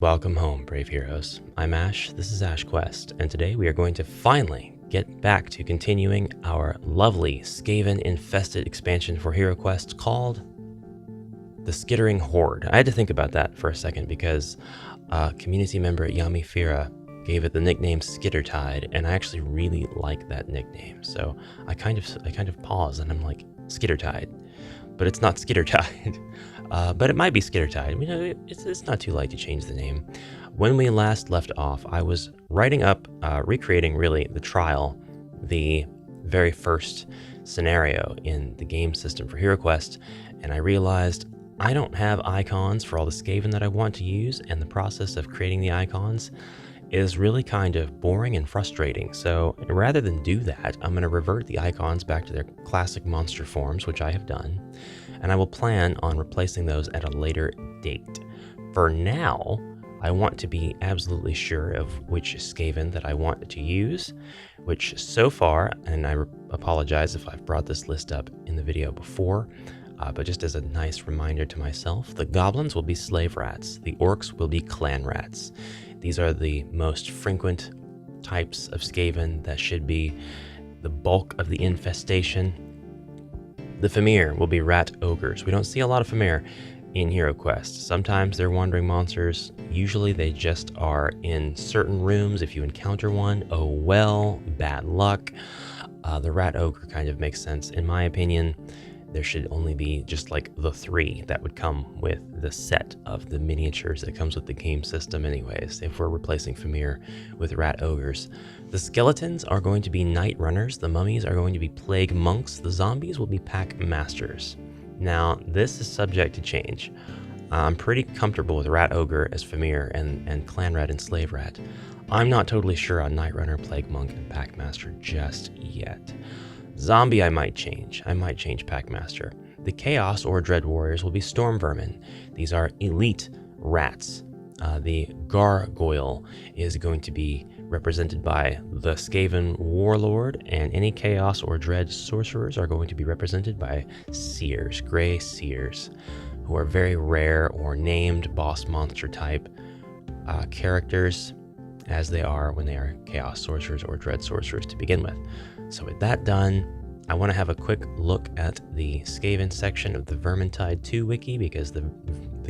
Welcome home, brave heroes. I'm Ash, this is HQuest, and today we are going to finally get back to continuing our lovely skaven-infested expansion for HeroQuest called the Skittering Horde. I had to think about that for a second because a community member Yami Fira gave it the nickname Skittertide, and I actually really like that nickname. So I kind of pause and I'm like, Skittertide. But it's not Skittertide. But it might be Skittertide. You know, it's not too late to change the name. When we last left off, I was writing up, recreating really the trial, the very first scenario in the game system for HeroQuest, and I realized I don't have icons for all the skaven that I want to use, and the process of creating the icons is really kind of boring and frustrating. So rather than do that, I'm going to revert the icons back to their classic monster forms, which I have done, and I will plan on replacing those at a later date. For now, I want to be absolutely sure of which skaven that I want to use, which so far, and I apologize if I've brought this list up in the video before, but just as a nice reminder to myself, the goblins will be slave rats, the orcs will be clan rats. These are the most frequent types of skaven that should be the bulk of the infestation. The Famir will be rat ogres. We don't see a lot of Famir in HeroQuest. Sometimes they're wandering monsters. Usually they just are in certain rooms. If you encounter one, oh well, bad luck. The rat ogre kind of makes sense. In my opinion, there should only be just like the 3 that would come with the set of the miniatures that comes with the game system anyways, if we're replacing Famir with rat ogres. The skeletons are going to be night runners, the mummies are going to be plague monks, the zombies will be pack masters. Now, this is subject to change. I'm pretty comfortable with rat ogre as Famir and clan rat and slave rat. I'm not totally sure on night runner, plague monk, and pack master just yet. Zombie I might change. I might change Packmaster. The Chaos or Dread Warriors will be Storm Vermin. These are elite rats. The Gargoyle is going to be represented by the Skaven Warlord, and any Chaos or Dread Sorcerers are going to be represented by Seers, Grey Seers, who are very rare or named boss monster type characters, as they are when they are Chaos Sorcerers or Dread Sorcerers to begin with. So with that done, I want to have a quick look at the Skaven section of the Vermintide 2 wiki, because the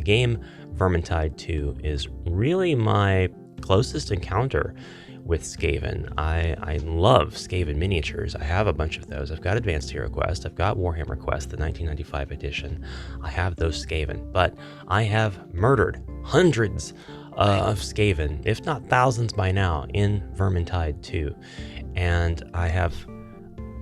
game Vermintide 2 is really my closest encounter with Skaven. I love Skaven miniatures. I have a bunch of those. I've got Advanced HeroQuest. I've got Warhammer Quest, the 1995 edition. I have those Skaven, but I have murdered hundreds of Skaven, if not thousands by now, in Vermintide 2. And I have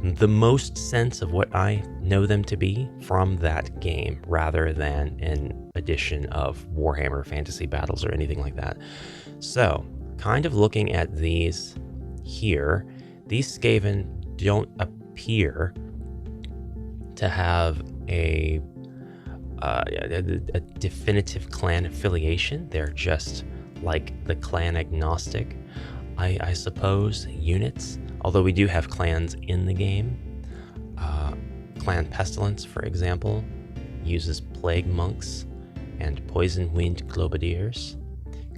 the most sense of what I know them to be from that game, rather than an edition of Warhammer Fantasy Battles or anything like that. So, kind of looking at these here, these Skaven don't appear to have a definitive clan affiliation. They're just like the clan agnostic, I suppose, units. Although we do have clans in the game. Clan Pestilence, for example, uses plague monks and poison wind globadiers.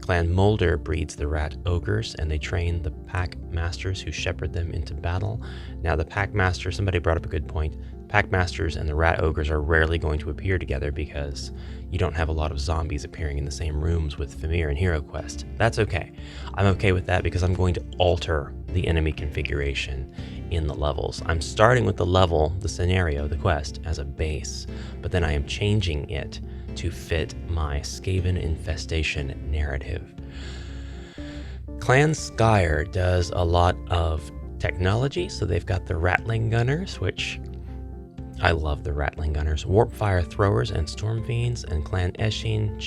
Clan Molder breeds the rat ogres, and they train the pack masters who shepherd them into battle. Now, the pack masters, somebody brought up a good point. Pack masters and the rat ogres are rarely going to appear together because you don't have a lot of zombies appearing in the same rooms with Famir and HeroQuest. That's okay. I'm okay with that because I'm going to alter the enemy configuration in the levels. I'm starting with the level, the scenario, the quest as a base, but then I am changing it to fit my Skaven infestation narrative. Clan Skyer does a lot of technology, so they've got the Ratling Gunners, which I love the Ratling Gunners, Warpfire Throwers and Storm Fiends, and Clan Eshin,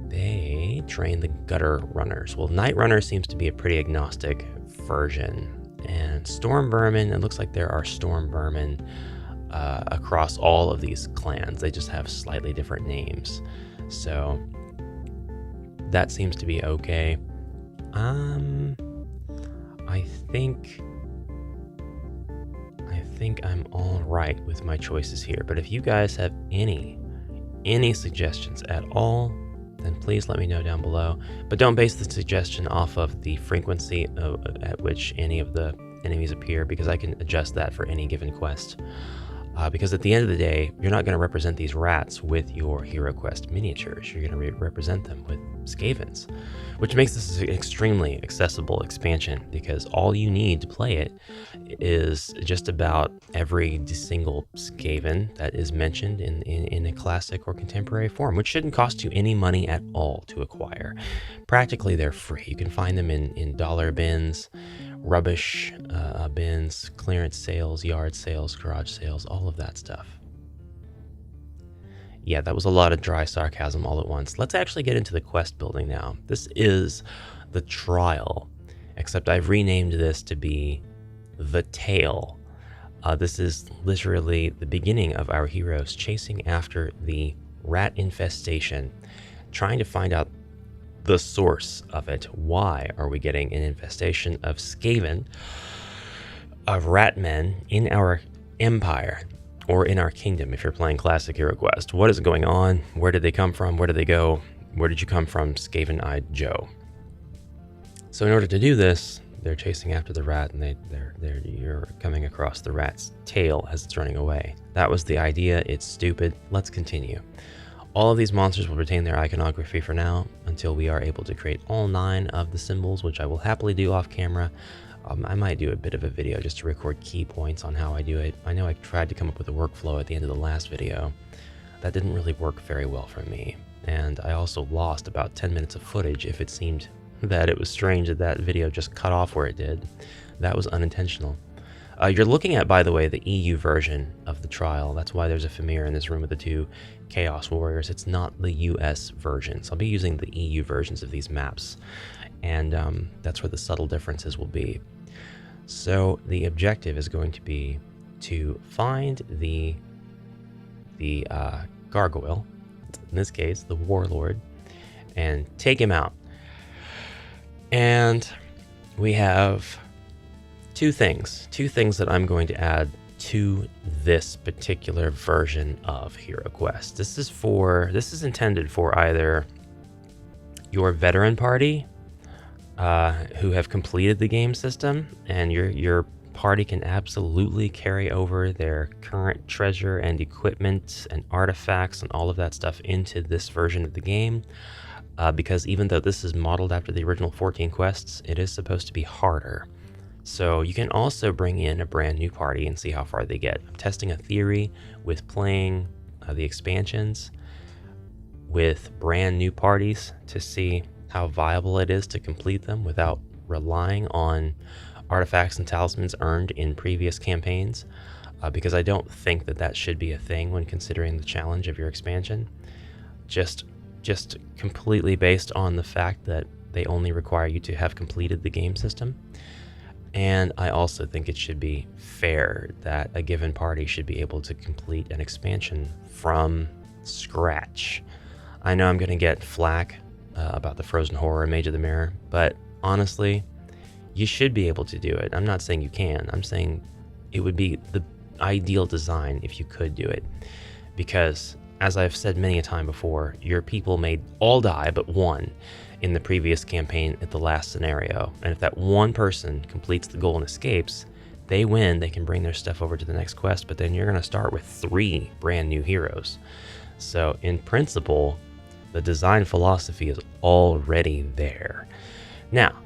they train the Gutter Runners. Well, Night Runner seems to be a pretty agnostic version. And Storm Vermin, it looks like there are Storm Vermin across all of these clans. They just have slightly different names. So that seems to be okay. I think I'm all right with my choices here. But if you guys have any suggestions at all, then please let me know down below. But don't base the suggestion off of the frequency at which any of the enemies appear, because I can adjust that for any given quest. Because at the end of the day, you're not going to represent these rats with your HeroQuest miniatures. You're going to represent them with skavens, which makes this an extremely accessible expansion, because all you need to play it is just about every single skaven that is mentioned in a classic or contemporary form, which shouldn't cost you any money at all to acquire. Practically, they're free. You can find them in dollar bins, rubbish bins, clearance sales, yard sales, garage sales, all of that stuff. Yeah, that was a lot of dry sarcasm all at once. Let's actually get into the quest building now. This is the trial, except I've renamed this to be the tale. This is literally the beginning of our heroes chasing after the rat infestation, trying to find out the source of it. Why are we getting an infestation of skaven, of rat men in our empire, or in our kingdom if you're playing classic HeroQuest? What is going on? Where did they come from? Where did they go? Where did you come from, Skaven-eyed Joe? So in order to do this, they're chasing after the rat, and you're coming across the rat's tail as it's running away. That was the idea. It's stupid. Let's continue. All of these monsters will retain their iconography for now until we are able to create all 9 of the symbols, which I will happily do off camera. I might do a bit of a video just to record key points on how I do it. I know I tried to come up with a workflow at the end of the last video. That didn't really work very well for me, and I also lost about 10 minutes of footage if it seemed that it was strange that that video just cut off where it did. That was unintentional. You're looking at, by the way, the EU version of the trial. That's why there's a Famir in this room with the 2 Chaos Warriors. It's not the US version. So I'll be using the EU versions of these maps, and that's where the subtle differences will be. So the objective is going to be to find the gargoyle, in this case the warlord, and take him out. And we have two things that I'm going to add to this particular version of HeroQuest. This is intended for either your veteran party who have completed the game system, and your party can absolutely carry over their current treasure and equipment and artifacts and all of that stuff into this version of the game. Because even though this is modeled after the original 14 quests, it is supposed to be harder. So you can also bring in a brand new party and see how far they get. I'm testing a theory with playing the expansions with brand new parties to see how viable it is to complete them without relying on artifacts and talismans earned in previous campaigns, because I don't think that should be a thing when considering the challenge of your expansion. Just completely based on the fact that they only require you to have completed the game system. And I also think it should be fair that a given party should be able to complete an expansion from scratch. I know I'm going to get flack about the Frozen Horror and Mage of the Mirror, but honestly, you should be able to do it. I'm not saying you can. I'm saying it would be the ideal design if you could do it. Because, as I've said many a time before, your people may all die but one in the previous campaign at the last scenario. And if that one person completes the goal and escapes, they win. They can bring their stuff over to the next quest, but then you're going to start with 3 brand new heroes. So in principle, the design philosophy is already there. Now,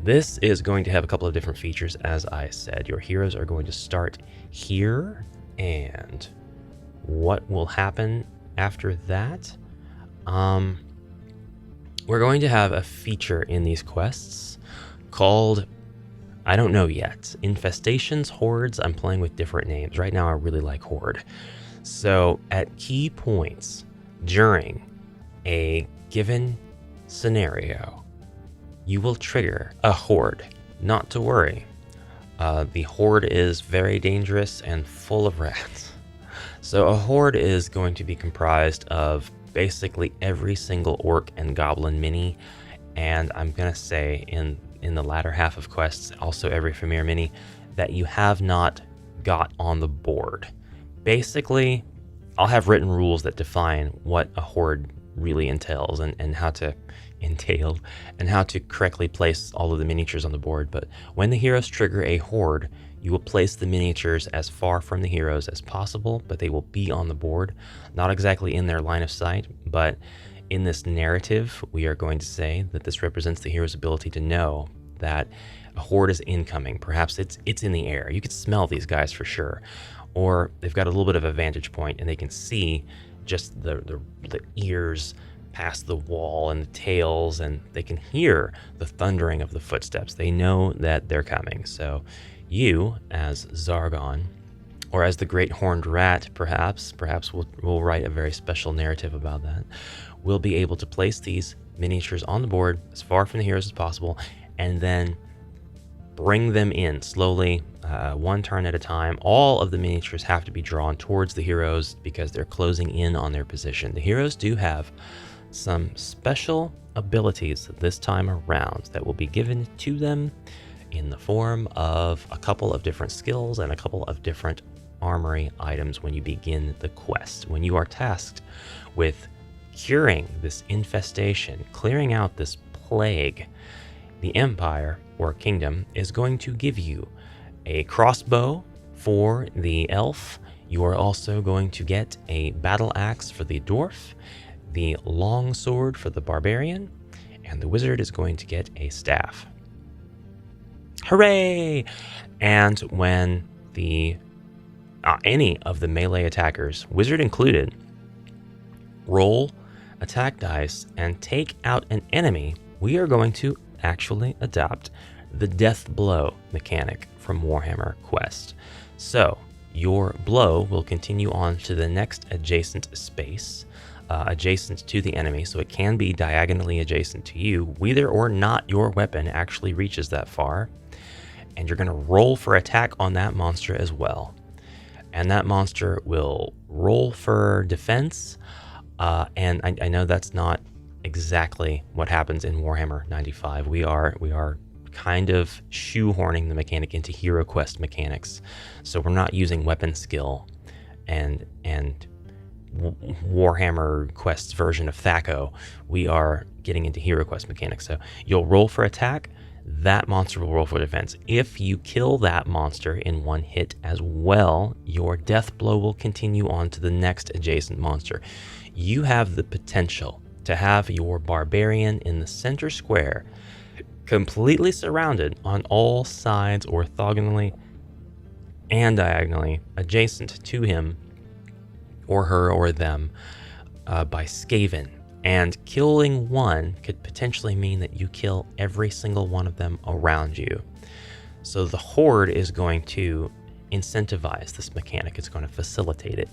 this is going to have a couple of different features. As I said, your heroes are going to start here, and what will happen after that? We're going to have a feature in these quests called, I don't know yet, infestations, hordes. I'm playing with different names. Right now I really like Horde. So at key points during a given scenario, you will trigger a horde. Not to worry. The horde is very dangerous and full of rats. So a horde is going to be comprised of basically every single orc and goblin mini, and I'm gonna say in the latter half of quests, also every Famir mini that you have not got on the board. Basically, I'll have written rules that define what a horde really entails and how to correctly place all of the miniatures on the board. But when the heroes trigger a horde, you will place the miniatures as far from the heroes as possible, but they will be on the board, not exactly in their line of sight, but in this narrative, we are going to say that this represents the hero's ability to know that a horde is incoming. Perhaps it's in the air. You can smell these guys for sure. Or they've got a little bit of a vantage point and they can see just the ears past the wall and the tails, and they can hear the thundering of the footsteps. They know that they're coming. So you, as Zargon, or as the Great Horned Rat, perhaps we'll write a very special narrative about that, will be able to place these miniatures on the board as far from the heroes as possible, and then bring them in slowly, one turn at a time. All of the miniatures have to be drawn towards the heroes because they're closing in on their position. The heroes do have some special abilities this time around that will be given to them in the form of a couple of different skills and a couple of different armory items when you begin the quest. When you are tasked with curing this infestation, clearing out this plague, the Empire or Kingdom is going to give you a crossbow for the elf. You are also going to get a battle axe for the dwarf, the long sword for the barbarian, and the wizard is going to get a staff. Hooray! And when the any of the melee attackers, wizard included, roll attack dice and take out an enemy, we are going to actually adopt the death blow mechanic from Warhammer Quest. So your blow will continue on to the next adjacent space, adjacent to the enemy, so it can be diagonally adjacent to you, whether or not your weapon actually reaches that far. And you're going to roll for attack on that monster as well. And that monster will roll for defense. And I know that's not exactly what happens in Warhammer 95. We are kind of shoehorning the mechanic into HeroQuest mechanics. So we're not using weapon skill and Warhammer Quest's version of THAC0. We are getting into HeroQuest mechanics. So you'll roll for attack. That monster will roll for defense. If you kill that monster in one hit as well, your death blow will continue on to the next adjacent monster. You have the potential to have your barbarian in the center square, completely surrounded on all sides orthogonally and diagonally adjacent to him or her or them by skaven. And killing one could potentially mean that you kill every single one of them around you. So the Horde is going to incentivize this mechanic. It's going to facilitate it.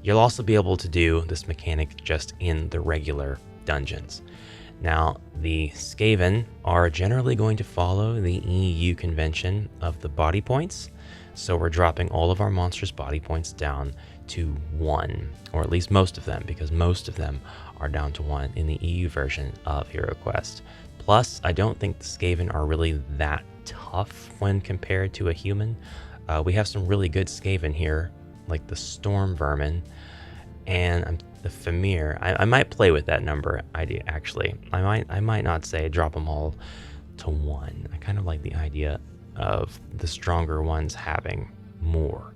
You'll also be able to do this mechanic just in the regular dungeons. Now, the Skaven are generally going to follow the EU convention of the body points. So we're dropping all of our monsters' body points down to 1, or at least most of them, because most of them are down to 1 in the EU version of HeroQuest. Plus, I don't think the Skaven are really that tough when compared to a human. We have some really good Skaven here, like the Storm Vermin and the Famir. I might play with that number idea, actually. I might not say drop them all to 1. I kind of like the idea of the stronger ones having more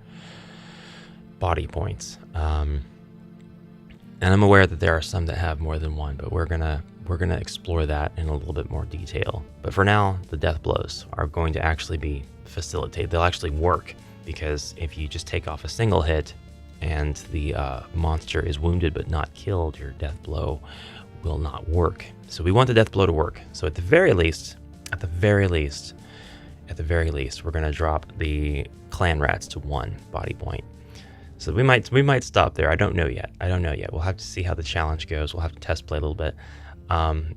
body points. And I'm aware that there are some that have more than 1, but we're gonna explore that in a little bit more detail. But for now, the death blows are going to actually be facilitated. They'll actually work, because if you just take off a single hit and the monster is wounded but not killed, your death blow will not work. So we want the death blow to work. So at the very least, we're gonna drop the clan rats to 1 body point. So we might stop there. I don't know yet. We'll have to see how the challenge goes. We'll have to test play a little bit.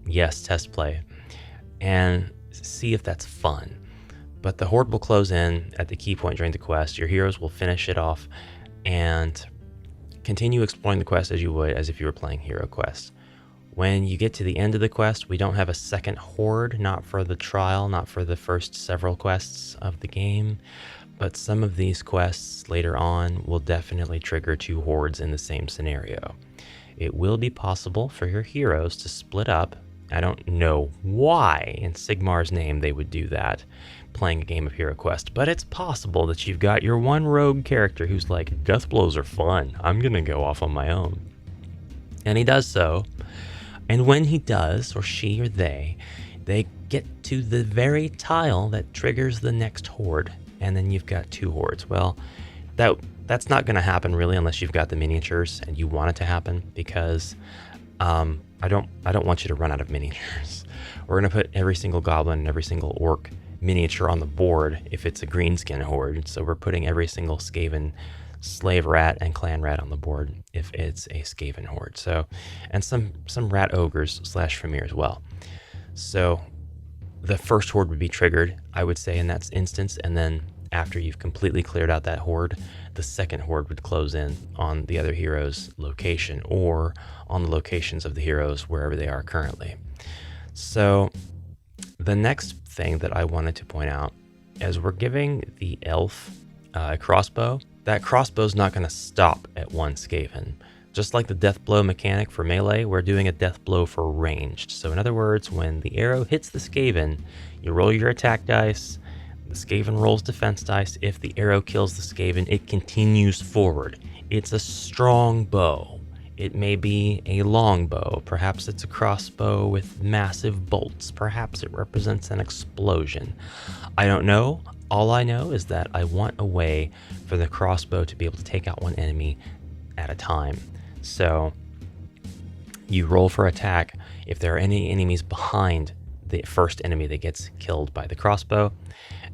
Yes, test play. And see if that's fun. But the Horde will close in at the key point during the quest. Your heroes will finish it off and continue exploring the quest as you would as if you were playing HeroQuest. When you get to the end of the quest, we don't have a second Horde, not for the trial, not for the first several quests of the game. But some of these quests later on will definitely trigger 2 hordes in the same scenario. it will be possible for your heroes to split up. I don't know why in Sigmar's name they would do that, playing a game of HeroQuest, but it's possible that you've got your one rogue character who's like, death blows are fun, I'm gonna go off on my own. And he does so, and when he does, or she or they get to the very tile that triggers the next horde, and then you've got 2 hordes. Well, that's not going to happen really unless you've got the miniatures and you want it to happen, because I don't want you to run out of miniatures. We're going to put every single goblin and every single orc miniature on the board if it's a greenskin horde. So we're putting every single skaven, slave rat, and clan rat on the board if it's a skaven horde. So, and some rat ogres / Fimir as well. So the first horde would be triggered, I would say, in that instance, and then after you've completely cleared out that horde, the second horde would close in on the other hero's location or on the locations of the heroes wherever they are currently. So the next thing that I wanted to point out is we're giving the elf a crossbow. That crossbow is not going to stop at 1 skaven. Just like the death blow mechanic for melee, we're doing a death blow for ranged. So in other words, when the arrow hits the skaven, you roll your attack dice, the skaven rolls defense dice. If the arrow kills the skaven, it continues forward. It's a strong bow. It may be a long bow. Perhaps it's a crossbow with massive bolts. Perhaps it represents an explosion. I don't know. All I know is that I want a way for the crossbow to be able to take out one enemy at a time. So you roll for attack. If there are any enemies behind the first enemy that gets killed by the crossbow,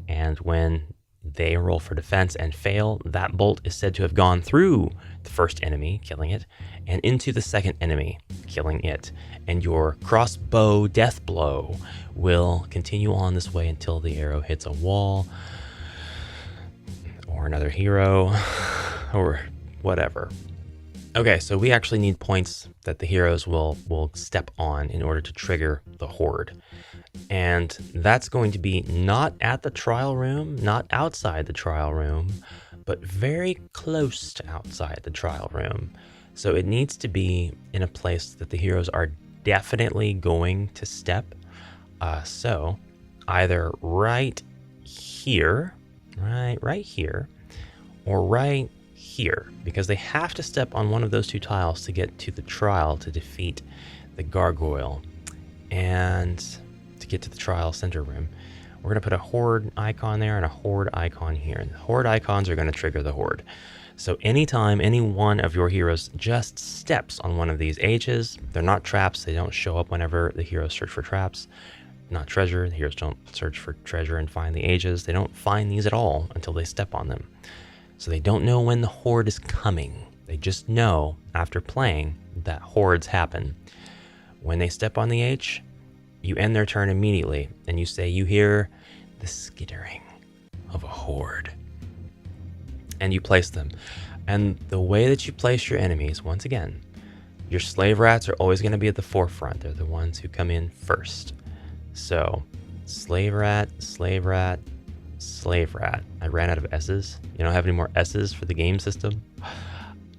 and when they roll for defense and fail, that bolt is said to have gone through the first enemy, killing it, and into the second enemy, killing it. And your crossbow death blow will continue on this way until the arrow hits a wall or another hero or whatever. Okay, so we actually need points that the heroes will step on in order to trigger the horde. And that's going to be not at the trial room, not outside the trial room, but very close to outside the trial room. So it needs to be in a place that the heroes are definitely going to step. So either right here, right here, or right here, because they have to step on one of those 2 tiles to get to the trial to defeat the gargoyle. And to get to the trial center room, we're going to put a horde icon there and a horde icon here. And the horde icons are going to trigger the horde. So anytime any one of your heroes just steps on one of these H's, they're not traps. They don't show up whenever the heroes search for traps. Not treasure. The heroes don't search for treasure and find the H's. They don't find these at all until they step on them. So they don't know when the horde is coming. They just know after playing that hordes happen. When they step on the H, you end their turn immediately, and you say you hear the skittering of a horde. And you place them. And the way that you place your enemies, once again, your slave rats are always going to be at the forefront. They're the ones who come in first. So, slave rat, slave rat, slave rat. I ran out of S's. You don't have any more S's for the game system.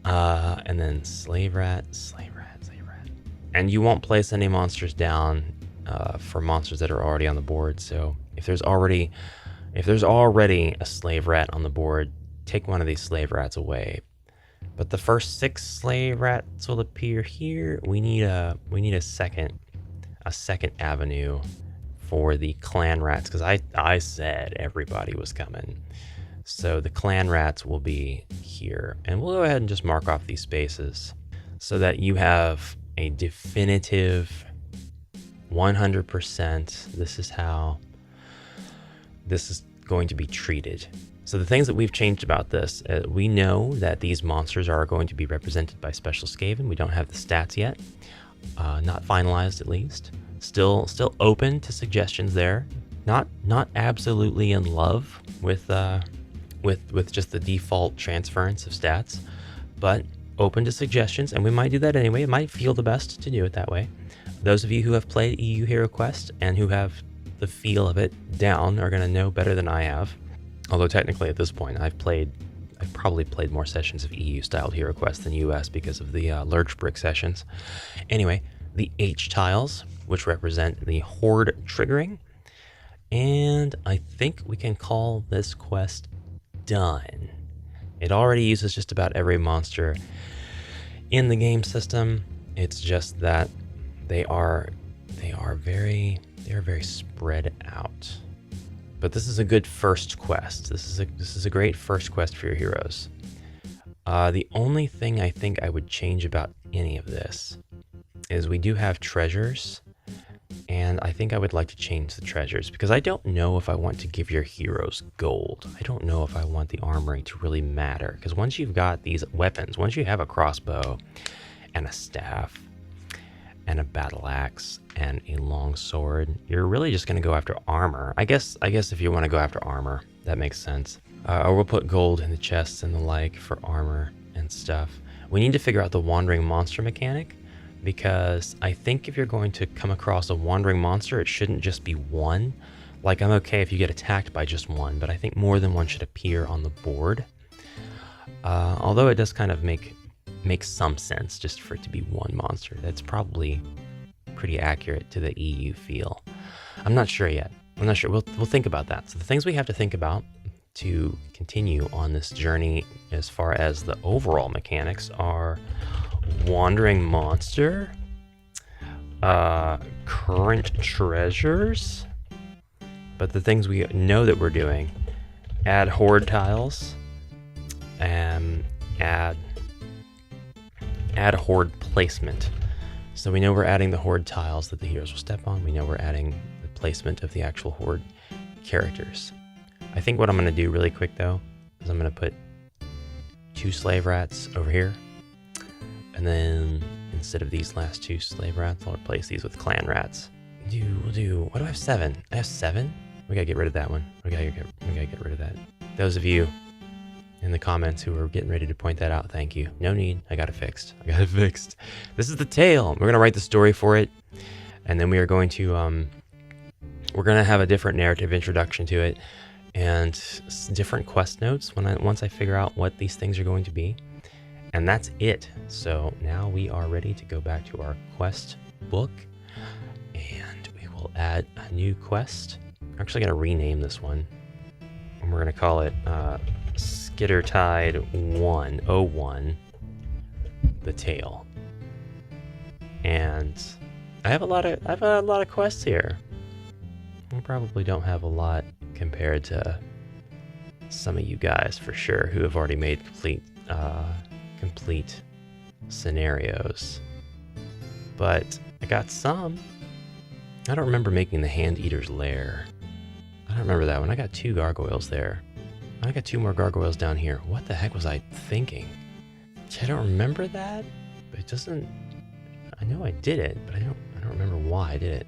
And then slave rat, slave rat, slave rat. And you won't place any monsters down for monsters that are already on the board. So if there's already a slave rat on the board, take one of these slave rats away. But the first 6 slave rats will appear here. We need a second avenue for the clan rats, because I said everybody was coming. So the clan rats will be here, and we'll go ahead and just mark off these spaces so that you have a definitive 100%. This is how this is going to be treated. So the things that we've changed about this, we know that these monsters are going to be represented by special skaven. We don't have the stats yet, not finalized at least. Still open to suggestions there. Not absolutely in love with just the default transference of stats, but open to suggestions, and we might do that anyway. It might feel the best to do it that way. Those of you who have played EU HeroQuest and who have the feel of it down are going to know better than I have. Although technically at this point I've played I've probably played more sessions of EU-styled HeroQuest than US because of the Lurch Brick sessions. Anyway, the H tiles, which represent the Horde triggering. And I think we can call this quest done. It already uses just about every monster in the game system. It's just that they are very spread out. But this is a good first quest. This is a great first quest for your heroes. The only thing I think I would change about any of this is we do have treasures, and I think I would like to change the treasures because I don't know if I want to give your heroes gold. I don't know if I want the armory to really matter, because once you've got these weapons, once you have a crossbow and a staff and a battle axe and a long sword, you're really just going to go after armor. I guess if you want to go after armor, that makes sense. Or we'll put gold in the chests and the like for armor and stuff. We need to figure out the wandering monster mechanic, because I think if you're going to come across a wandering monster, it shouldn't just be one. Like, I'm okay if you get attacked by just one, but I think more than one should appear on the board. Although it does kind of make some sense just for it to be one monster. That's probably pretty accurate to the EU feel. I'm not sure yet. I'm not sure. We'll think about that. So the things we have to think about to continue on this journey as far as the overall mechanics are wandering monster, current treasures, but the things we know that we're doing: add horde tiles, and add horde placement. So we know we're adding the horde tiles that the heroes will step on. We know we're adding the placement of the actual horde characters. I think what I'm going to do really quick though is I'm going to put 2 slave rats over here, and then instead of these last 2 slave rats, I'll replace these with clan rats. We'll do, what do I have? 7? I have 7? We gotta get rid of that one. We gotta get rid of that. Those of you in the comments who were getting ready to point that out, thank you. No need, I got it fixed. This is the tale. We're gonna write the story for it, and then we are going to, we're gonna have a different narrative introduction to it, and different quest notes once I figure out what these things are going to be. And that's it. So now we are ready to go back to our quest book, and we will add a new quest. I'm actually going to rename this one, and we're going to call it Skittertide 101, The Tale. And I have a lot of quests here. I probably don't have a lot compared to some of you guys for sure who have already made complete scenarios, but I got some. I don't remember making the Hand Eater's Lair. I don't remember that one. I got 2 gargoyles there. I got 2 more gargoyles down here. What the heck was I thinking? I don't remember that, but it doesn't. I know I did it, but I don't remember why I did it.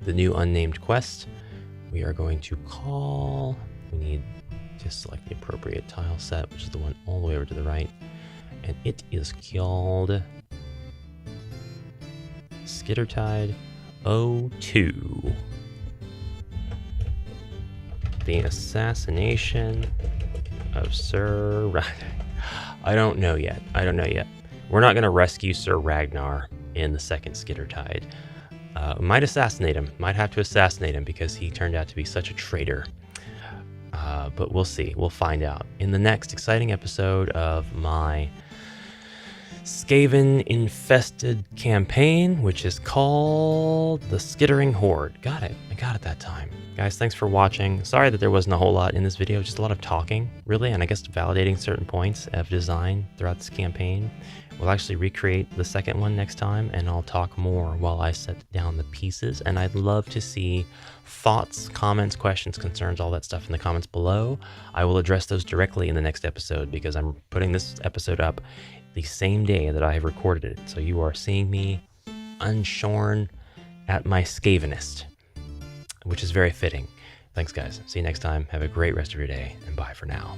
The new unnamed quest we are going to call. We need to select the appropriate tile set, which is the one all the way over to the right, and it is called Skittertide 02. The assassination of Sir I don't know yet. We're not going to rescue Sir Ragnar in the second Skittertide. Might assassinate him. Might have to assassinate him because he turned out to be such a traitor. But we'll see. We'll find out in the next exciting episode of my Skaven infested campaign, which is called the Skittering Horde. Got it. I got it that time. Guys, thanks for watching. Sorry that there wasn't a whole lot in this video, just a lot of talking, really, and I guess validating certain points of design throughout this campaign. We'll actually recreate the second one next time, and I'll talk more while I set down the pieces, and I'd love to see thoughts, comments, questions, concerns, all that stuff in the comments below. I will address those directly in the next episode because I'm putting this episode up the same day that I have recorded it. So you are seeing me unshorn at my skavenest, which is very fitting. Thanks, guys. See you next time. Have a great rest of your day, and bye for now.